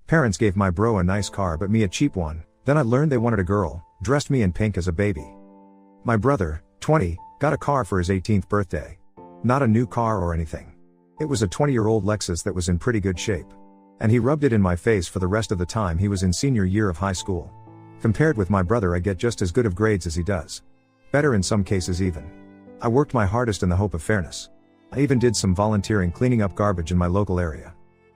Parents gave my bro a nice car but me a cheap one, then I learned they wanted a girl, dressed me in pink as a baby. My brother, 20, got a car for his 18th birthday. Not a new car or anything. It was a 20-year-old Lexus that was in pretty good shape. And he rubbed it in my face for the rest of the time he was in senior year of high school. Compared with my brother, I get just as good of grades as he does. Better in some cases even. I worked my hardest in the hope of fairness. I even did some volunteering cleaning up garbage in my local area.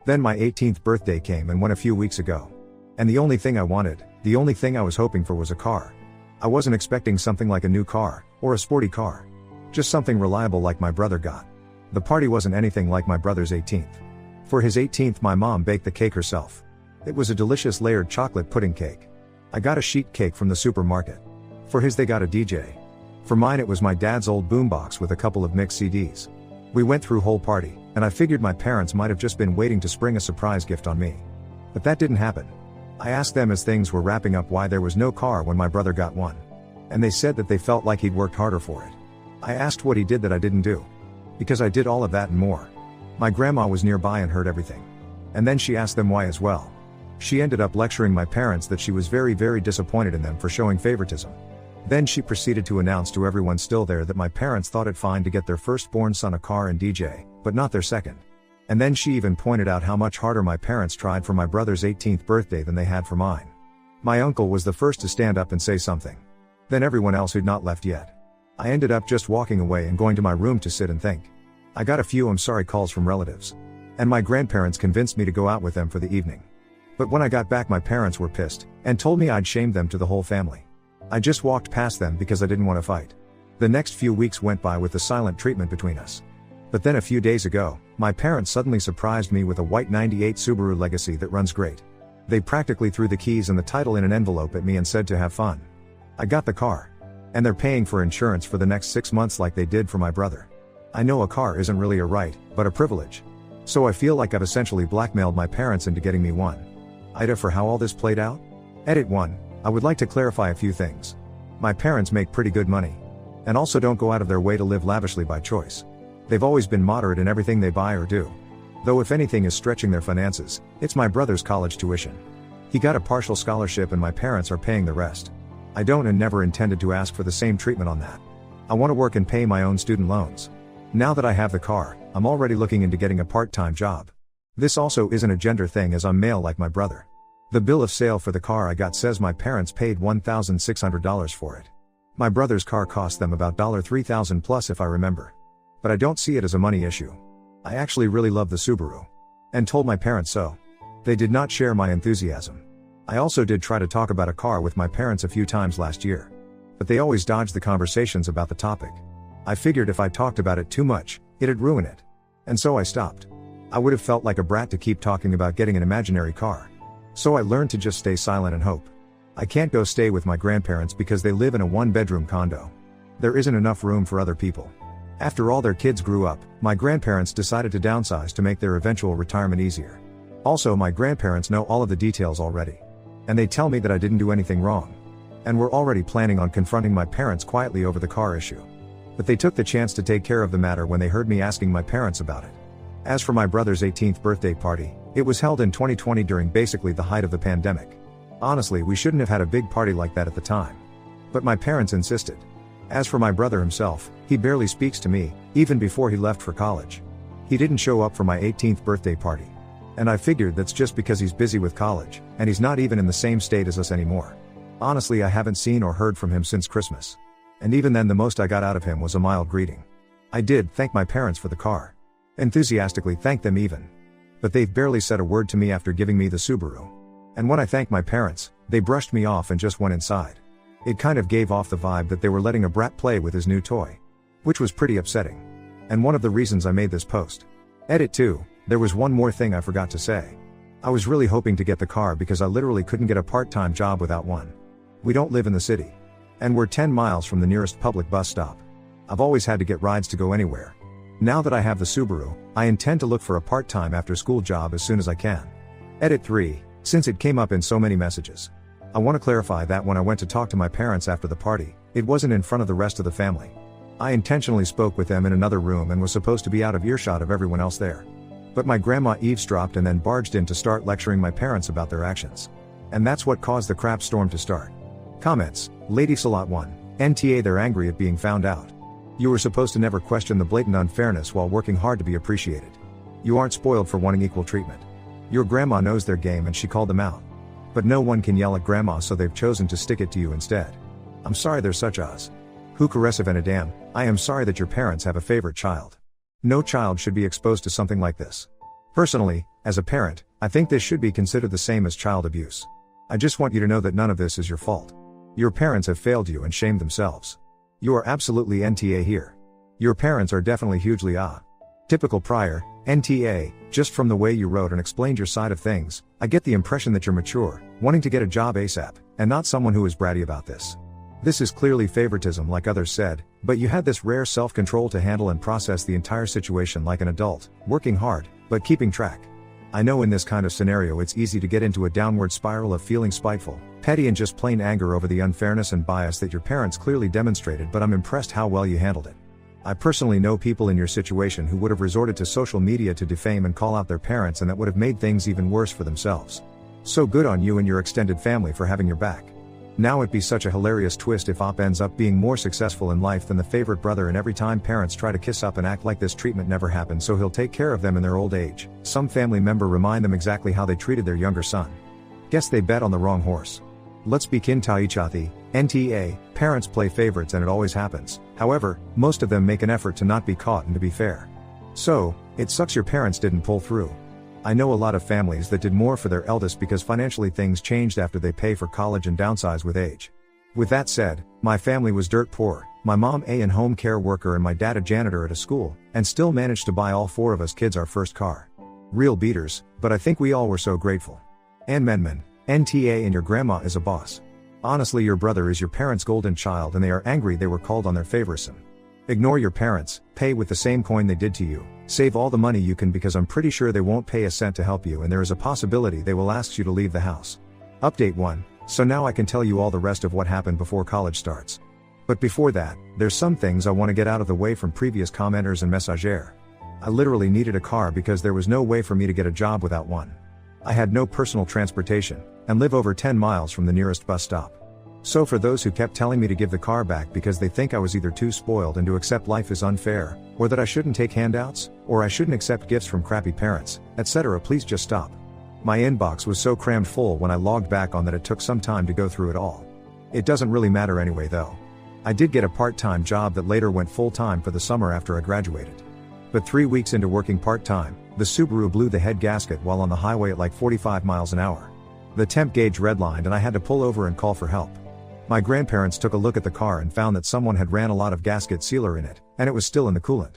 Then my 18th birthday came and went a few weeks ago. And the only thing I wanted, the only thing I was hoping for was a car. I wasn't expecting something like a new car, or a sporty car. Just something reliable like my brother got. The party wasn't anything like my brother's 18th. For his 18th my mom baked the cake herself. It was a delicious layered chocolate pudding cake. I got a sheet cake from the supermarket. For his they got a DJ. For mine it was my dad's old boombox with a couple of mixed CDs. We went through whole party, and I figured my parents might have just been waiting to spring a surprise gift on me. But that didn't happen. I asked them as things were wrapping up why there was no car when my brother got one. And they said that they felt like he'd worked harder for it. I asked what he did that I didn't do. Because I did all of that and more. My grandma was nearby and heard everything. And then she asked them why as well. She ended up lecturing my parents that she was very disappointed in them for showing favoritism. Then she proceeded to announce to everyone still there that my parents thought it fine to get their firstborn son a car and DJ, but not their second. And then she even pointed out how much harder my parents tried for my brother's 18th birthday than they had for mine. My uncle was the first to stand up and say something. Then everyone else who'd not left yet. I ended up just walking away and going to my room to sit and think. I got a few I'm sorry calls from relatives. And my grandparents convinced me to go out with them for the evening. But when I got back my parents were pissed, and told me I'd shamed them to the whole family. I just walked past them because I didn't want to fight. The next few weeks went by with the silent treatment between us. But then a few days ago, my parents suddenly surprised me with a white 98 Subaru Legacy that runs great. They practically threw the keys and the title in an envelope at me and said to have fun. I got the car. And they're paying for insurance for the next 6 months like they did for my brother. I know a car isn't really a right, but a privilege. So I feel like I've essentially blackmailed my parents into getting me one. Ida for how all this played out? Edit 1. I would like to clarify a few things. My parents make pretty good money. And also don't go out of their way to live lavishly by choice. They've always been moderate in everything they buy or do. Though if anything is stretching their finances, it's my brother's college tuition. He got a partial scholarship and my parents are paying the rest. I don't and never intended to ask for the same treatment on that. I want to work and pay my own student loans. Now that I have the car, I'm already looking into getting a part-time job. This also isn't a gender thing as I'm male like my brother. The bill of sale for the car I got says my parents paid $1,600 for it. My brother's car cost them about $3,000 plus if I remember. But I don't see it as a money issue. I actually really love the Subaru. And told my parents so. They did not share my enthusiasm. I also did try to talk about a car with my parents a few times last year. But they always dodged the conversations about the topic. I figured if I talked about it too much, it'd ruin it. And so I stopped. I would have felt like a brat to keep talking about getting an imaginary car. So I learned to just stay silent and hope. I can't go stay with my grandparents because they live in a one-bedroom condo. There isn't enough room for other people. After all their kids grew up, my grandparents decided to downsize to make their eventual retirement easier. Also, my grandparents know all of the details already. And they tell me that I didn't do anything wrong. And we're already planning on confronting my parents quietly over the car issue. But they took the chance to take care of the matter when they heard me asking my parents about it. As for my brother's 18th birthday party, it was held in 2020 during basically the height of the pandemic. Honestly, we shouldn't have had a big party like that at the time. But my parents insisted. As for my brother himself, he barely speaks to me, even before he left for college. He didn't show up for my 18th birthday party. And I figured that's just because he's busy with college, and he's not even in the same state as us anymore. Honestly, I haven't seen or heard from him since Christmas. And even then the most I got out of him was a mild greeting. I did thank my parents for the car. Enthusiastically thanked them even. But they've barely said a word to me after giving me the Subaru. And when I thanked my parents, they brushed me off and just went inside. It kind of gave off the vibe that they were letting a brat play with his new toy. Which was pretty upsetting. And one of the reasons I made this post. Edit 2, there was one more thing I forgot to say. I was really hoping to get the car because I literally couldn't get a part-time job without one. We don't live in the city. And we're 10 miles from the nearest public bus stop. I've always had to get rides to go anywhere. Now that I have the Subaru, I intend to look for a part-time after-school job as soon as I can. Edit 3, since it came up in so many messages. I want to clarify that when I went to talk to my parents after the party, it wasn't in front of the rest of the family. I intentionally spoke with them in another room and was supposed to be out of earshot of everyone else there. But my grandma eavesdropped and then barged in to start lecturing my parents about their actions. And that's what caused the crap storm to start. Comments. Lady Salat 1. NTA, they're angry at being found out. You were supposed to never question the blatant unfairness while working hard to be appreciated. You aren't spoiled for wanting equal treatment. Your grandma knows their game and she called them out. But no one can yell at grandma, so they've chosen to stick it to you instead. I'm sorry there's such as. Who caressive and a damn, I am sorry that your parents have a favorite child. No child should be exposed to something like this. Personally, as a parent, I think this should be considered the same as child abuse. I just want you to know that none of this is your fault. Your parents have failed you and shamed themselves. You are absolutely NTA here. Your parents are definitely hugely typical prior, NTA, just from the way you wrote and explained your side of things, I get the impression that you're mature, wanting to get a job ASAP, and not someone who is bratty about this. This is clearly favoritism like others said, but you had this rare self-control to handle and process the entire situation like an adult, working hard, but keeping track. I know in this kind of scenario it's easy to get into a downward spiral of feeling spiteful, petty and just plain anger over the unfairness and bias that your parents clearly demonstrated, but I'm impressed how well you handled it. I personally know people in your situation who would have resorted to social media to defame and call out their parents, and that would have made things even worse for themselves. So good on you and your extended family for having your back. Now it'd be such a hilarious twist if Op ends up being more successful in life than the favorite brother, and every time parents try to kiss up and act like this treatment never happened so he'll take care of them in their old age, some family member remind them exactly how they treated their younger son. Guess they bet on the wrong horse. Let's be Kintaichati, NTA, parents play favorites and it always happens. However, most of them make an effort to not be caught and to be fair. So, it sucks your parents didn't pull through. I know a lot of families that did more for their eldest because financially things changed after they pay for college and downsize with age. With that said, my family was dirt poor, my mom an home care worker and my dad a janitor at a school, and still managed to buy all four of us kids our first car. Real beaters, but I think we all were so grateful. Ann Menman, NTA, and your grandma is a boss. Honestly, your brother is your parents' golden child and they are angry they were called on their favorism. Ignore your parents, pay with the same coin they did to you, save all the money you can because I'm pretty sure they won't pay a cent to help you and there is a possibility they will ask you to leave the house. Update 1, so now I can tell you all the rest of what happened before college starts. But before that, there's some things I want to get out of the way from previous commenters and messager. I literally needed a car because there was no way for me to get a job without one. I had no personal transportation, and live over 10 miles from the nearest bus stop. So for those who kept telling me to give the car back because they think I was either too spoiled and to accept life is unfair, or that I shouldn't take handouts, or I shouldn't accept gifts from crappy parents, etc., please just stop. My inbox was so crammed full when I logged back on that it took some time to go through it all. It doesn't really matter anyway though. I did get a part-time job that later went full-time for the summer after I graduated. But 3 weeks into working part-time, the Subaru blew the head gasket while on the highway at like 45 miles an hour. The temp gauge redlined and I had to pull over and call for help. My grandparents took a look at the car and found that someone had ran a lot of gasket sealer in it, and it was still in the coolant.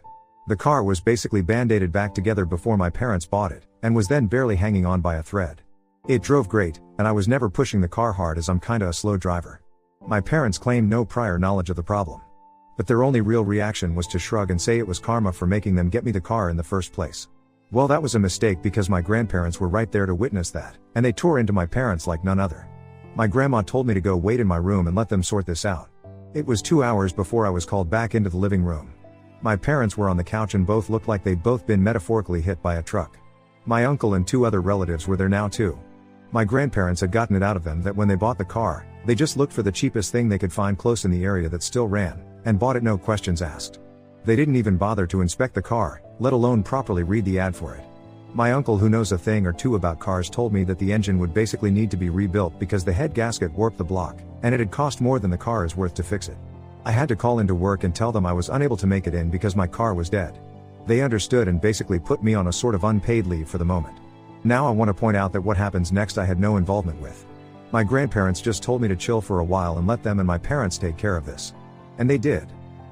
The car was basically band-aided back together before my parents bought it, and was then barely hanging on by a thread. It drove great, and I was never pushing the car hard as I'm kinda a slow driver. My parents claimed no prior knowledge of the problem. But their only real reaction was to shrug and say it was karma for making them get me the car in the first place. Well, that was a mistake because my grandparents were right there to witness that, and they tore into my parents like none other. My grandma told me to go wait in my room and let them sort this out. It was 2 hours before I was called back into the living room. My parents were on the couch and both looked like they'd both been metaphorically hit by a truck. My uncle and 2 other relatives were there now too. My grandparents had gotten it out of them that when they bought the car, they just looked for the cheapest thing they could find close in the area that still ran, and bought it no questions asked. They didn't even bother to inspect the car, let alone properly read the ad for it. My uncle, who knows a thing or two about cars, told me that the engine would basically need to be rebuilt because the head gasket warped the block, and it had cost more than the car is worth to fix it. I had to call into work and tell them I was unable to make it in because my car was dead. They understood and basically put me on a sort of unpaid leave for the moment. Now I want to point out that what happens next I had no involvement with. My grandparents just told me to chill for a while and let them and my parents take care of this. And they did.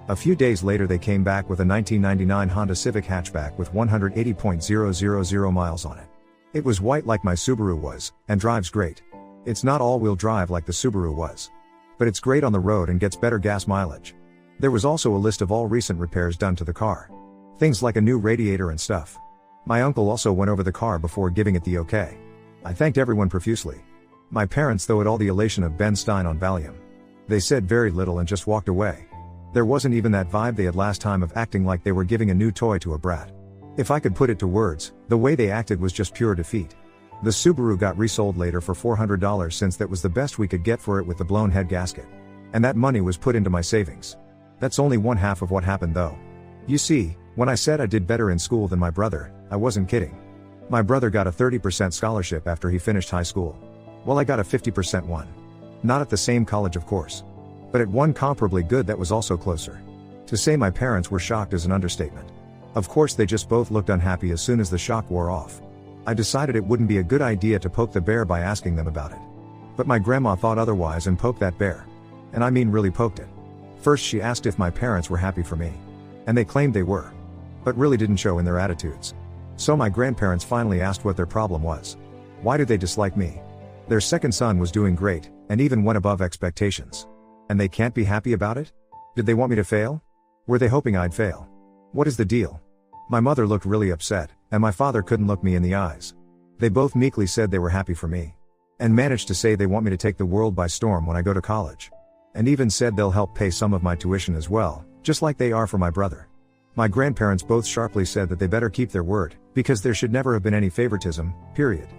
A few days later they came back with a 1999 Honda Civic hatchback with 180,000 miles on it. It was white like my Subaru was, and drives great. It's not all-wheel drive like the Subaru was. But it's great on the road and gets better gas mileage. There was also a list of all recent repairs done to the car. Things like a new radiator and stuff. My uncle also went over the car before giving it the okay. I thanked everyone profusely. My parents though had all the elation of Ben Stein on Valium. They said very little and just walked away. There wasn't even that vibe they had last time of acting like they were giving a new toy to a brat. If I could put it to words, the way they acted was just pure defeat. The Subaru got resold later for $400 since that was the best we could get for it with the blown head gasket. And that money was put into my savings. That's only one half of what happened though. You see, when I said I did better in school than my brother, I wasn't kidding. My brother got a 30% scholarship after he finished high school. Well, I got a 50% one. Not at the same college, of course. But at one comparably good that was also closer. To say my parents were shocked is an understatement. Of course, they just both looked unhappy as soon as the shock wore off. I decided it wouldn't be a good idea to poke the bear by asking them about it. But my grandma thought otherwise and poked that bear. And I mean really poked it. First she asked if my parents were happy for me. And they claimed they were. But really didn't show in their attitudes. So my grandparents finally asked what their problem was. Why did they dislike me? Their second son was doing great, and even went above expectations. And they can't be happy about it? Did they want me to fail? Were they hoping I'd fail? What is the deal? My mother looked really upset, and my father couldn't look me in the eyes. They both meekly said they were happy for me. And managed to say they want me to take the world by storm when I go to college. And even said they'll help pay some of my tuition as well, just like they are for my brother. My grandparents both sharply said that they better keep their word, because there should never have been any favoritism, period.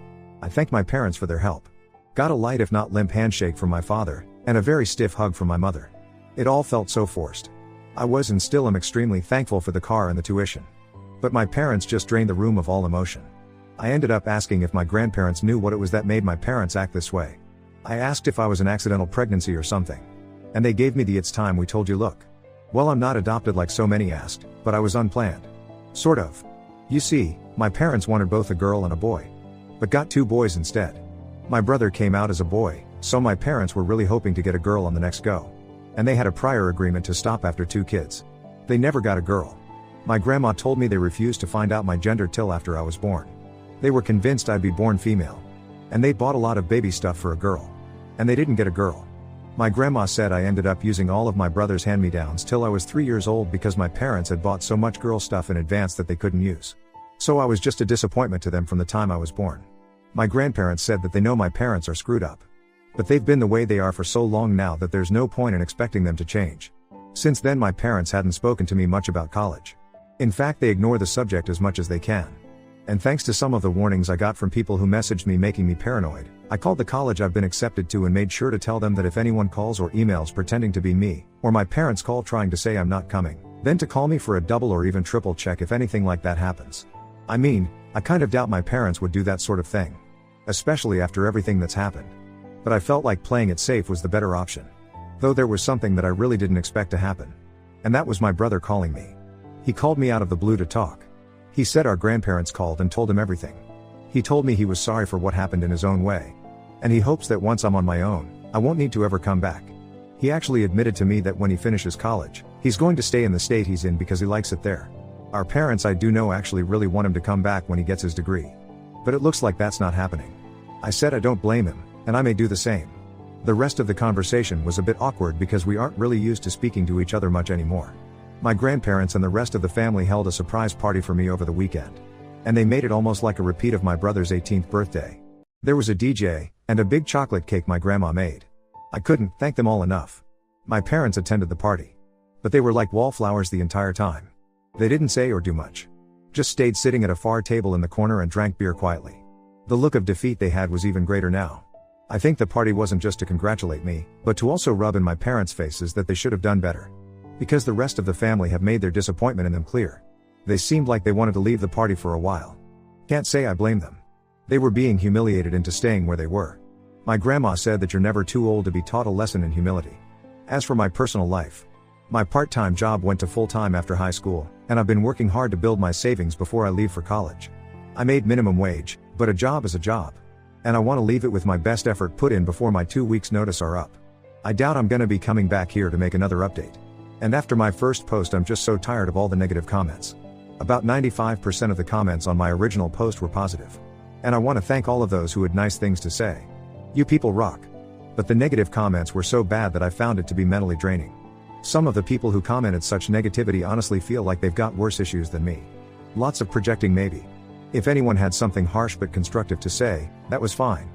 I thanked my parents for their help. Got a light if not limp handshake from my father, and a very stiff hug from my mother. It all felt so forced. I was and still am extremely thankful for the car and the tuition. But my parents just drained the room of all emotion. I ended up asking if my grandparents knew what it was that made my parents act this way. I asked if I was an accidental pregnancy or something. And they gave me the "it's time we told you" look. Well, I'm not adopted like so many asked, but I was unplanned. Sort of. You see, my parents wanted both a girl and a boy. But got 2 boys instead. My brother came out as a boy, so my parents were really hoping to get a girl on the next go. And they had a prior agreement to stop after 2 kids. They never got a girl. My grandma told me they refused to find out my gender till after I was born. They were convinced I'd be born female. And they bought a lot of baby stuff for a girl. And they didn't get a girl. My grandma said I ended up using all of my brother's hand-me-downs till I was 3 years old because my parents had bought so much girl stuff in advance that they couldn't use. So I was just a disappointment to them from the time I was born. My grandparents said that they know my parents are screwed up. But they've been the way they are for so long now that there's no point in expecting them to change. Since then my parents hadn't spoken to me much about college. In fact, they ignore the subject as much as they can. And thanks to some of the warnings I got from people who messaged me making me paranoid, I called the college I've been accepted to and made sure to tell them that if anyone calls or emails pretending to be me, or my parents call trying to say I'm not coming, then to call me for a double or even triple check if anything like that happens. I mean, I kind of doubt my parents would do that sort of thing. Especially after everything that's happened. But I felt like playing it safe was the better option. Though there was something that I really didn't expect to happen. And that was my brother calling me. He called me out of the blue to talk. He said our grandparents called and told him everything. He told me he was sorry for what happened in his own way. And he hopes that once I'm on my own, I won't need to ever come back. He actually admitted to me that when he finishes college, he's going to stay in the state he's in because he likes it there. Our parents, I do know, actually really want him to come back when he gets his degree. But it looks like that's not happening. I said I don't blame him, and I may do the same. The rest of the conversation was a bit awkward because we aren't really used to speaking to each other much anymore. My grandparents and the rest of the family held a surprise party for me over the weekend. And they made it almost like a repeat of my brother's 18th birthday. There was a DJ, and a big chocolate cake my grandma made. I couldn't thank them all enough. My parents attended the party. But they were like wallflowers the entire time. They didn't say or do much. Just stayed sitting at a far table in the corner and drank beer quietly. The look of defeat they had was even greater now. I think the party wasn't just to congratulate me, but to also rub in my parents' faces that they should have done better. Because the rest of the family have made their disappointment in them clear. They seemed like they wanted to leave the party for a while. Can't say I blame them. They were being humiliated into staying where they were. My grandma said that you're never too old to be taught a lesson in humility. As for my personal life, my part-time job went to full-time after high school, and I've been working hard to build my savings before I leave for college. I made minimum wage, but a job is a job. And I want to leave it with my best effort put in before my 2 weeks notice are up. I doubt I'm gonna be coming back here to make another update. And after my first post, I'm just so tired of all the negative comments. About 95% of the comments on my original post were positive. And I want to thank all of those who had nice things to say. You people rock. But the negative comments were so bad that I found it to be mentally draining. Some of the people who commented such negativity honestly feel like they've got worse issues than me. Lots of projecting maybe. If anyone had something harsh but constructive to say, that was fine.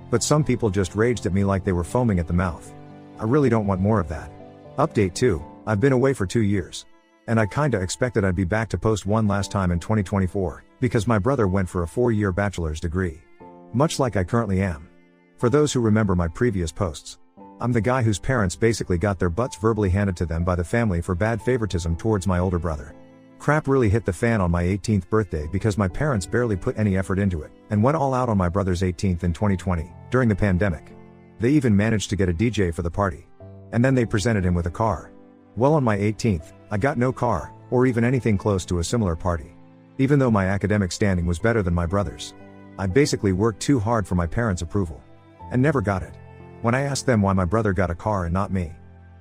But some people just raged at me like they were foaming at the mouth. I really don't want more of that. Update 2, I've been away for 2 years. And I kinda expected I'd be back to post one last time in 2024, because my brother went for a 4-year bachelor's degree. Much like I currently am. For those who remember my previous posts, I'm the guy whose parents basically got their butts verbally handed to them by the family for bad favoritism towards my older brother. Crap really hit the fan on my 18th birthday because my parents barely put any effort into it, and went all out on my brother's 18th in 2020, during the pandemic. They even managed to get a DJ for the party. And then they presented him with a car. Well, on my 18th, I got no car, or even anything close to a similar party. Even though my academic standing was better than my brother's. I basically worked too hard for my parents' approval. And never got it. When I asked them why my brother got a car and not me,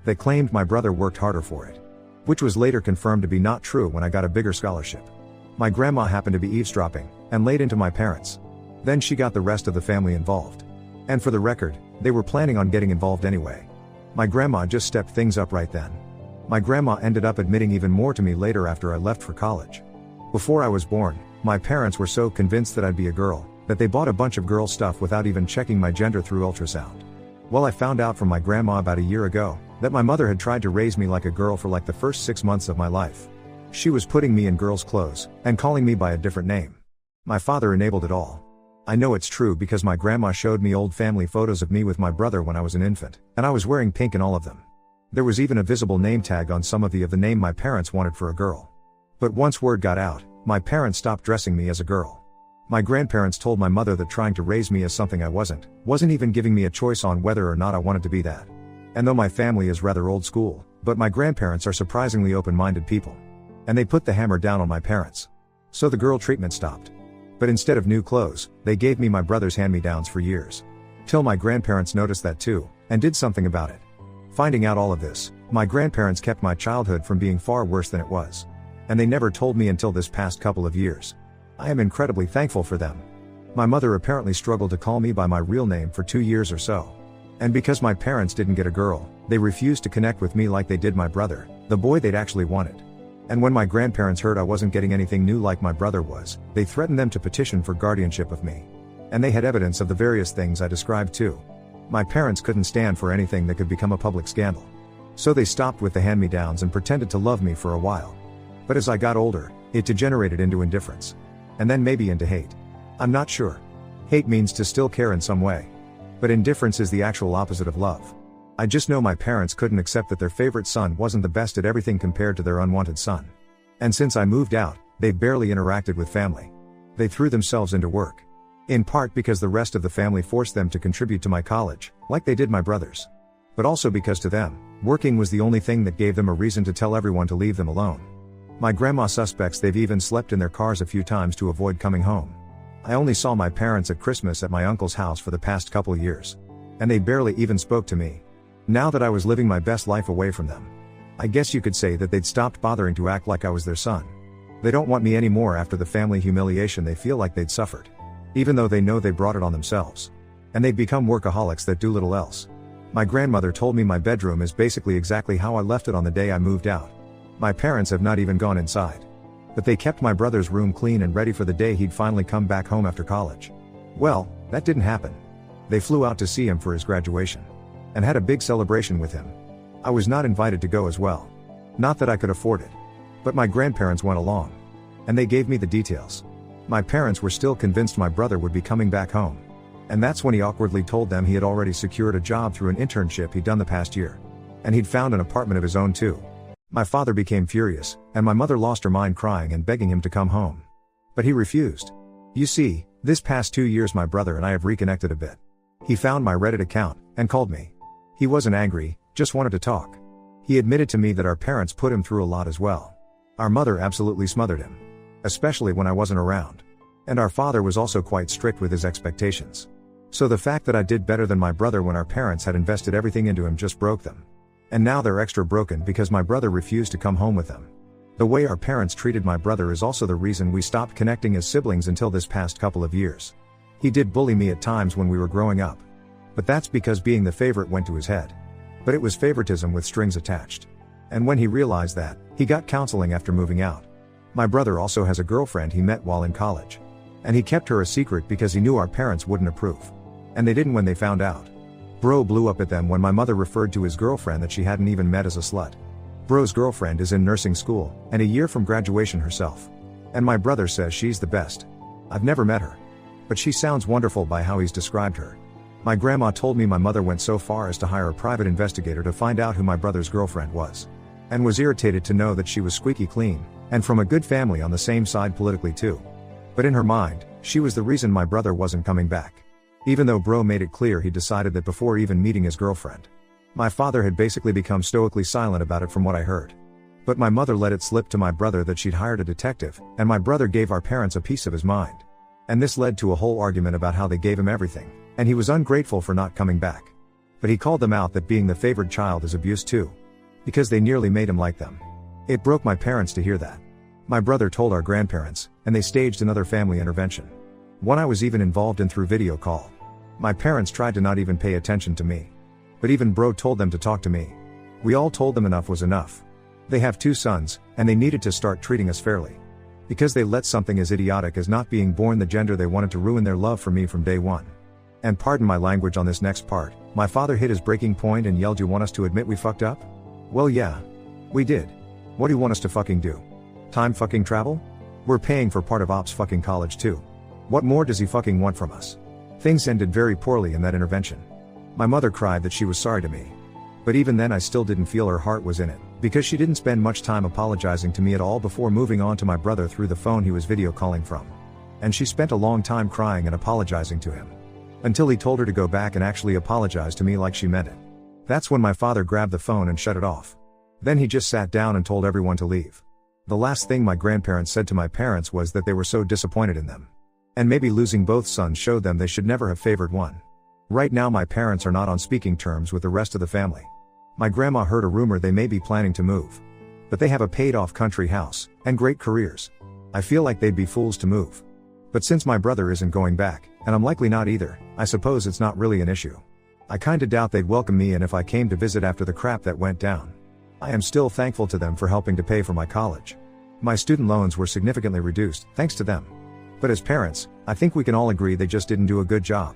they claimed my brother worked harder for it. Which was later confirmed to be not true when I got a bigger scholarship. My grandma happened to be eavesdropping, and laid into my parents. Then she got the rest of the family involved. And for the record, they were planning on getting involved anyway. My grandma just stepped things up right then. My grandma ended up admitting even more to me later after I left for college. Before I was born, my parents were so convinced that I'd be a girl, that they bought a bunch of girl stuff without even checking my gender through ultrasound. Well, I found out from my grandma about a year ago, that my mother had tried to raise me like a girl for like the first 6 months of my life. She was putting me in girls' clothes, and calling me by a different name. My father enabled it all. I know it's true because my grandma showed me old family photos of me with my brother when I was an infant, and I was wearing pink in all of them. There was even a visible name tag on some of the name my parents wanted for a girl. But once word got out, my parents stopped dressing me as a girl. My grandparents told my mother that trying to raise me as something I wasn't even giving me a choice on whether or not I wanted to be that. And though my family is rather old school, but my grandparents are surprisingly open-minded people. And they put the hammer down on my parents. So the girl treatment stopped. But instead of new clothes, they gave me my brother's hand-me-downs for years. Till my grandparents noticed that too, and did something about it. Finding out all of this, my grandparents kept my childhood from being far worse than it was. And they never told me until this past couple of years. I am incredibly thankful for them. My mother apparently struggled to call me by my real name for 2 years or so. And because my parents didn't get a girl, they refused to connect with me like they did my brother, the boy they'd actually wanted. And when my grandparents heard I wasn't getting anything new like my brother was, they threatened them to petition for guardianship of me. And they had evidence of the various things I described too. My parents couldn't stand for anything that could become a public scandal. So they stopped with the hand-me-downs and pretended to love me for a while. But as I got older, it degenerated into indifference. And then maybe into hate. I'm not sure. Hate means to still care in some way. But indifference is the actual opposite of love. I just know my parents couldn't accept that their favorite son wasn't the best at everything compared to their unwanted son. And since I moved out, they barely interacted with family. They threw themselves into work. In part because the rest of the family forced them to contribute to my college, like they did my brothers. But also because to them, working was the only thing that gave them a reason to tell everyone to leave them alone. My grandma suspects they've even slept in their cars a few times to avoid coming home. I only saw my parents at Christmas at my uncle's house for the past couple years. And they barely even spoke to me. Now that I was living my best life away from them. I guess you could say that they'd stopped bothering to act like I was their son. They don't want me anymore after the family humiliation they feel like they'd suffered. Even though they know they brought it on themselves. And they've become workaholics that do little else. My grandmother told me my bedroom is basically exactly how I left it on the day I moved out. My parents have not even gone inside. But they kept my brother's room clean and ready for the day he'd finally come back home after college. Well, that didn't happen. They flew out to see him for his graduation. And had a big celebration with him. I was not invited to go as well. Not that I could afford it. But my grandparents went along. And they gave me the details. My parents were still convinced my brother would be coming back home. And that's when he awkwardly told them he had already secured a job through an internship he'd done the past year. And he'd found an apartment of his own too. My father became furious, and my mother lost her mind crying and begging him to come home. But he refused. You see, this past 2 years my brother and I have reconnected a bit. He found my Reddit account, and called me. He wasn't angry, just wanted to talk. He admitted to me that our parents put him through a lot as well. Our mother absolutely smothered him. Especially when I wasn't around. And our father was also quite strict with his expectations. So the fact that I did better than my brother when our parents had invested everything into him just broke them. And now they're extra broken because my brother refused to come home with them. The way our parents treated my brother is also the reason we stopped connecting as siblings until this past couple of years. He did bully me at times when we were growing up. But that's because being the favorite went to his head. But it was favoritism with strings attached. And when he realized that, he got counseling after moving out. My brother also has a girlfriend he met while in college. And he kept her a secret because he knew our parents wouldn't approve. And they didn't when they found out. Bro blew up at them when my mother referred to his girlfriend that she hadn't even met as a slut. Bro's girlfriend is in nursing school, and a year from graduation herself. And my brother says she's the best. I've never met her. But she sounds wonderful by how he's described her. My grandma told me my mother went so far as to hire a private investigator to find out who my brother's girlfriend was. And was irritated to know that she was squeaky clean, and from a good family on the same side politically too. But in her mind, she was the reason my brother wasn't coming back. Even though Bro made it clear he decided that before even meeting his girlfriend. My father had basically become stoically silent about it from what I heard. But my mother let it slip to my brother that she'd hired a detective, and my brother gave our parents a piece of his mind. And this led to a whole argument about how they gave him everything, and he was ungrateful for not coming back. But he called them out that being the favored child is abuse too. Because they nearly made him like them. It broke my parents to hear that. My brother told our grandparents, and they staged another family intervention. One I was even involved in through video call. My parents tried to not even pay attention to me. But even Bro told them to talk to me. We all told them enough was enough. They have 2 sons, and they needed to start treating us fairly. Because they let something as idiotic as not being born the gender they wanted to ruin their love for me from day one. And pardon my language on this next part, my father hit his breaking point and yelled, "You want us to admit we fucked up?" Well yeah. We did. What do you want us to fucking do? Time fucking travel? We're paying for part of Op's fucking college too. What more does he fucking want from us? Things ended very poorly in that intervention. My mother cried that she was sorry to me. But even then I still didn't feel her heart was in it, because she didn't spend much time apologizing to me at all before moving on to my brother through the phone he was video calling from. And she spent a long time crying and apologizing to him. Until he told her to go back and actually apologize to me like she meant it. That's when my father grabbed the phone and shut it off. Then he just sat down and told everyone to leave. The last thing my grandparents said to my parents was that they were so disappointed in them. And maybe losing both sons showed them they should never have favored one. Right now my parents are not on speaking terms with the rest of the family. My grandma heard a rumor they may be planning to move. But they have a paid-off country house, and great careers. I feel like they'd be fools to move. But since my brother isn't going back, and I'm likely not either, I suppose it's not really an issue. I kinda doubt they'd welcome me in if I came to visit after the crap that went down. I am still thankful to them for helping to pay for my college. My student loans were significantly reduced, thanks to them. But as parents, I think we can all agree they just didn't do a good job.